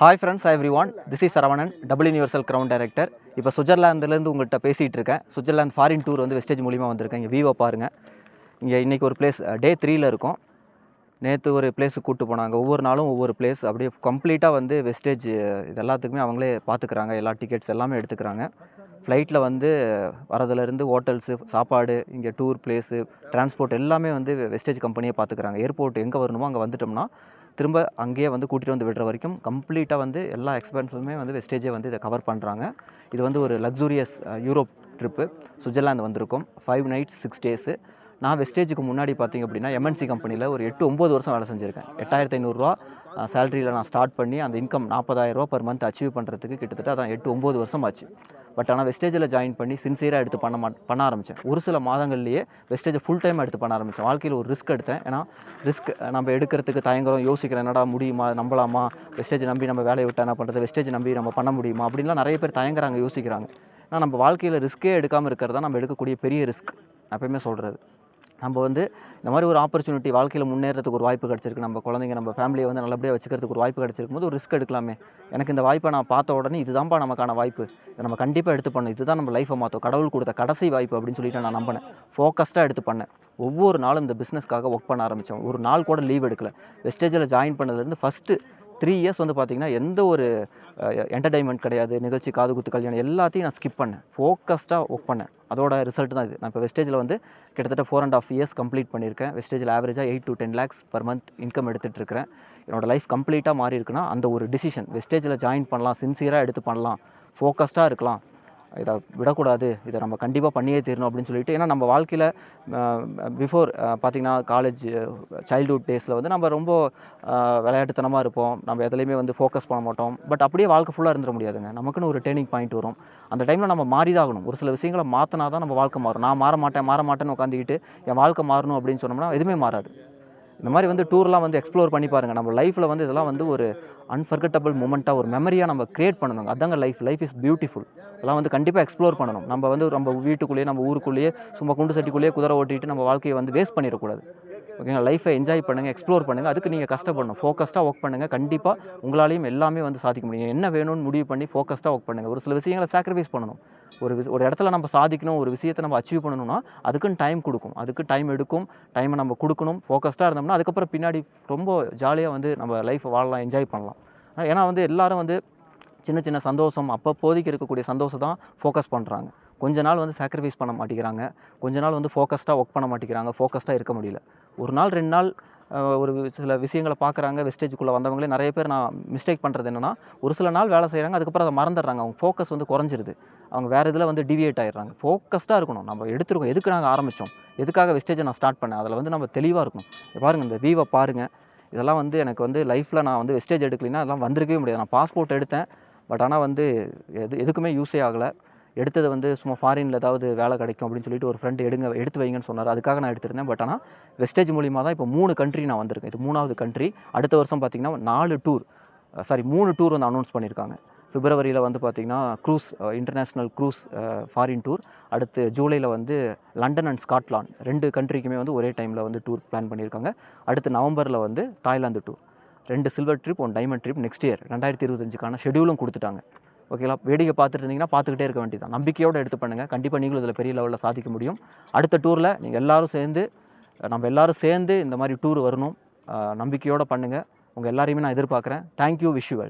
Hi friends every one, this is Saravanan, double universal crown director. இப்போ சுவிட்சர்லாந்துலேருந்து உங்கள்கிட்ட பேசிகிட்டு இருக்கேன். சுவிட்சர்லாந்து ஃபாரின் டூர் வந்து வெஸ்டேஜ் மூலிமா வந்திருக்கேன். இங்கே வியூவை பாருங்கள். இங்கே இன்றைக்கி ஒரு பிளேஸ் டே 3ல் இருக்கும். நேற்று ஒரு பிளேஸுக்கு கூப்பிட்டு போனாங்க. ஒவ்வொரு நாளும் ஒவ்வொரு பிளேஸ் அப்படியே கம்ப்ளீட்டாக வந்து வெஸ்டேஜ் இது எல்லாத்துக்குமே அவங்களே பார்த்துக்குறாங்க. எல்லா டிக்கெட்ஸ் எல்லாமே எடுத்துக்கிறாங்க. ஃப்ளைட்டில் வந்து வரதுலேருந்து ஹோட்டல்ஸு, சாப்பாடு, இங்கே டூர் பிளேஸு, டிரான்ஸ்போர்ட் எல்லாமே வந்து வெஸ்டேஜ் கம்பெனியே பார்த்துக்குறாங்க. ஏர்போர்ட் எங்கே வரணுமோ அங்கே வந்துட்டோம்னா திரும்ப அங்கேயே வந்து கூட்டிகிட்டு வந்து விடுற வரைக்கும் கம்ப்ளீட்டாக வந்து எல்லா எக்ஸ்பென்ஸுமே வந்து வெஸ்டேஜே வந்து இதை கவர் பண்ணுறாங்க. இது வந்து ஒரு லக்ஸூரியஸ் யூரோப் ட்ரிப்பு. சுவிட்சர்லாந்து வந்திருக்கோம். 5 nights 6 days. நான் வெஸ்டேஜுக்கு முன்னாடி பார்த்திங்க அப்படின்னா எம்என்சி கம்பெனியில் ஒரு 8-9 வருஷம் வேலை செஞ்சுருக்கேன். 8500 சேலரியில் நான் ஸ்டார்ட் பண்ணி அந்த இன்கம் 40,000 per month அச்சீவ் பண்ணுறதுக்கு கிட்டத்தட்ட அதான் 8-9 வருஷம் ஆச்சு. பட் ஆனால் வெஸ்டேஜில் ஜாயின் பண்ணி சின்சியராக எடுத்து பண்ண ஆரம்பித்தேன். ஒரு சில மாதங்கள்லேயே வெஸ்டேஜை ஃபுல் டைம் எடுத்து பண்ண ஆரம்பித்தேன். வாழ்க்கையில் ஒரு ரிஸ்க் எடுத்தேன். ஏன்னா ரிஸ்க் நம்ம எடுக்கிறதுக்கு தயங்குறோம், யோசிக்கிறேன், என்னடா முடியுமா, நம்பலாமா, வெஸ்டேஜ் நம்பி நம்ம வேலையை விட்டால் என்ன பண்ணுறது, வெஸ்டேஜ் நம்பி நம்ம பண்ண முடியுமா அப்படின்லாம் நிறைய பேர் தயங்குறாங்க, யோசிக்கிறாங்க. ஆனால் நம்ம வாழ்க்கையில் ரிஸ்க்கே எடுக்காமல் இருக்கிறது தான் நம்ம எடுக்கக்கூடிய பெரிய ரிஸ்க். எப்பயுமே சொல்கிறது, நம்ம வந்து இந்த மாதிரி ஒரு ஆப்பர்ச்சுனிட்டி வாழ்க்கையில் முன்னேறதுக்கு ஒரு வாய்ப்பு கிடச்சிருக்கு, நம்ம குழந்தைங்க நம்ம ஃபேமிலியை வந்து நல்லபடியாக வச்சுக்கிறதுக்கு ஒரு வாய்ப்பு கிடச்சிருக்கும் போது ஒரு ரிஸ்க் எடுக்கலாமே. எனக்கு இந்த வாய்ப்பை நான் பார்த்த உடனே இதுதான்ப்பா நமக்கான வாய்ப்பு, இதை நம்ம கண்டிப்பாக எடுத்து பண்ணணும், இதுதான் நம்ம லைஃப்பை மாற்றும், கடவுள் கொடுத்த கடைசி வாய்ப்பு அப்படின்னு சொல்லிட்டு நான் நம்பினேன். ஃபோக்கஸ்டாக எடுத்து பண்ணேன். ஒவ்வொரு நாளும் இந்த பிஸ்னஸ்க்காக ஒர்க் பண்ண ஆரம்பித்தோம். ஒரு நாள் கூட லீவ் எடுக்கல. வெஸ்டேஜில் ஜாயின் பண்ணதுலேருந்து ஃபஸ்ட்டு 3 years வந்து பார்த்திங்கன்னா எந்த ஒரு என்டர்டைன்மெண்ட் கிடையாது, நிகழ்ச்சி, காது குத்து, கல்யாணம் எல்லாத்தையும் நான் ஸ்கிப் பண்ணேன். ஃபோக்கஸ்டாக ஒர்க் பண்ணேன். அதோட ரிசல்ட் தான் இது. நான் இப்போ வெஸ்டேஜில் வந்து கிட்டத்தட்ட 4.5 years கம்ப்ளீட் பண்ணியிருக்கேன். வெஸ்டேஜில் ஆவரேஜாக 8 to 10 lakhs per month income எடுத்துகிட்டு இருக்கிறேன். என்னோடய லைஃப் கம்ப்ளீட்டாக மாறி இருக்குன்னா அந்த ஒரு டிசிஷன், வெஸ்டேஜில் ஜாயின் பண்ணலாம், சின்சியராக எடுத்து பண்ணலாம், ஃபோக்கஸ்டாக இருக்கலாம், இதை விடக்கூடாது, இதை நம்ம கண்டிப்பாக பண்ணியே தீரணும் அப்படின்னு சொல்லிட்டு. ஏன்னா நம்ம வாழ்க்கையில் பிஃபோர் பார்த்திங்கன்னா காலேஜ் சைல்டுஹுட் டேஸில் வந்து நம்ம ரொம்ப விளையாட்டுத்தனமாக இருப்போம். நம்ம எதுலேயுமே வந்து ஃபோக்கஸ் பண்ண மாட்டோம். பட் அப்படியே வாழ்க்கை ஃபுல்லாக இருந்துட முடியாதுங்க. நமக்குன்னு ஒரு டேர்னிங் பாயிண்ட் வரும். அந்த டைமில் நம்ம மாறி தான் ஆகணும். ஒரு சில விஷயங்களை மாற்றினா தான் நம்ம வாழ்க்கை மாறும். நான் மாற மாட்டேன்னு உட்காந்துக்கிட்டு என் வாழ்க்கை மாறணும் அப்படின்னு சொன்னோம்னா எதுவுமே மாறாது. இந்த மாதிரி வந்து டூர்லாம் வந்து எக்ஸ்ப்ளோர் பண்ணி பாருங்கள். நம்ம லைஃப்பில் வந்து இதெல்லாம் வந்து ஒரு அன்ஃபர்கட்டபிள் மூமெண்ட்டாக, ஒரு மெமரியாக நம்ம க்ரியேட் பண்ணணும். அதாங்க லைஃப் இஸ் பியூட்டிஃபுல். இதெல்லாம் வந்து கண்டிப்பாக எக்ஸ்ப்ளோர் பண்ணணும். நம்ம வந்து நம்ம வீட்டுக்குள்ளேயே, நம்ம ஊருக்குள்ளேயே, சும்மா குண்டு சட்டிக்குள்ளேயே குதிரை ஓட்டிட்டு நம்ம வாழ்க்கையை வந்து வேஸ்ட் பண்ணிடக்கூடாது. ஓகேங்களா? லைஃப்பை என்ஜாய் பண்ணுங்கள், எக்ஸ்ப்ளோர் பண்ணுங்கள். அதுக்கு நீங்கள் கஷ்டப்படணும். ஃபோக்கஸ்டாக ஒர்க் பண்ணுங்கள். கண்டிப்பாக உங்களாலையும் எல்லாமே வந்து சாதிக்க முடியும். என்ன வேணும்னு முடிவு பண்ணி ஃபோக்கஸ்டாக ஒர்க் பண்ணுங்கள். ஒரு சில விஷயங்களை சாக்ரிஃபைஸ் பண்ணணும். ஒரு இடத்துல நம்ம சாதிக்கணும், ஒரு விஷயத்தை நம்ம அச்சீவ் பண்ணணும்னா அதுக்குன்னு டைம் கொடுக்கும், அதுக்கு டைம் எடுக்கும். டைமை நம்ம கொடுக்கணும். ஃபோக்கஸ்டாக இருந்தோம்னா அதுக்கப்புறம் பின்னாடி ரொம்ப ஜாலியாக வந்து நம்ம லைஃப்பை வாழலாம், என்ஜாய் பண்ணலாம். ஏன்னா வந்து எல்லோரும் வந்து சின்ன சின்ன சந்தோஷம், அப்போதைக்கு இருக்கக்கூடிய சந்தோஷம் தான் ஃபோக்கஸ் பண்ணுறாங்க. கொஞ்ச நாள் வந்து சாக்ரிஃபைஸ் பண்ண மாட்டேங்கிறாங்க. கொஞ்ச நாள் வந்து ஃபோக்கஸ்டாக ஒர்க் பண்ண மாட்டேங்கிறாங்க. ஃபோக்கஸ்டாக இருக்க முடியல. ஒரு நாள் 2 நாள் ஒரு சில விஷயங்களை பார்க்குறாங்க. வெஸ்டேஜுக்குள்ளே வந்தவங்களே நிறைய பேர் நான் மிஸ்டேக் பண்ணுறது என்னென்னா, ஒரு சில நாள் வேலை செய்கிறாங்க, அதுக்கப்புறம் அதை மறந்துடுறாங்க. அவங்க ஃபோக்கஸ் வந்து குறைஞ்சிருது. அவங்க வேறு இதில் வந்து டிவியேட் ஆகிடுறாங்க. ஃபோக்கஸ்டாக இருக்கணும். நம்ம எடுத்துருக்கோம், எதுக்கு நாங்கள் ஆரம்பித்தோம், எதுக்காக வெஸ்டேஜை நான் ஸ்டார்ட் பண்ணேன், அதில் வந்து நம்ம தெளிவாக இருக்கணும். பாருங்கள், இந்த வியூவை பாருங்கள். இதெல்லாம் வந்து எனக்கு வந்து லைஃப்பில் நான் வந்து வெஸ்டேஜ் எடுக்கலைன்னா அதெல்லாம் வந்திருக்கவே முடியாது. நான் பாஸ்போர்ட் எடுத்தேன், பட் ஆனால் வந்து எதுக்குமே யூஸே ஆகலை. எடுத்தது வந்து சும்மா ஃபாரினில் ஏதாவது வேலை கிடைக்கும் அப்படின்னு சொல்லிட்டு ஒரு ஃப்ரெண்டு எடுத்து வைங்கன்னு சொன்னார். அதுக்காக நான் எடுத்திருந்தேன். பட் ஆனால் வெஸ்டேஜ் மூலிமா தான் இப்போ 3 கண்ட்ரி நான் வந்திருக்கேன். இது 3வது கண்ட்ரி. அடுத்த வருஷம் பார்த்திங்கன்னா 3 டூர் வந்து அனௌன்ஸ் பண்ணியிருக்காங்க. பிப்ரவரியில் வந்து பார்த்திங்கன்னா cruise, international cruise foreign tour. அடுத்து ஜூலையில் வந்து லண்டன் அண்ட் ஸ்காட்லாந்து 2 கண்ட்ரிக்குமே வந்து ஒரே டைமில் வந்து டூர் பிளான் பண்ணியிருக்காங்க. அடுத்து நவம்பரில் வந்து Thailand tour. 2 silver trip, 1 diamond trip next year 2025க்கான ஷெடியூலும் கொடுத்துட்டாங்க. ஓகேங்களா? வேடிக்கை பார்த்துட்டு இருந்தீங்கன்னா பார்த்துக்கிட்டே இருக்க வேண்டியதான். நம்பிக்கையோடு எடுத்து பண்ணுங்கள். கண்டிப்பாக நீங்களும் இதில் பெரிய லெவலில் சாதிக்க முடியும். அடுத்த டூரில் நீங்கள் நம்ம எல்லோரும் சேர்ந்து இந்த மாதிரி டூர் வரணும். நம்பிக்கையோடு பண்ணுங்கள். உங்கள் எல்லாரையுமே நான் எதிர்பார்க்குறேன். தேங்க்யூ. Wish you well.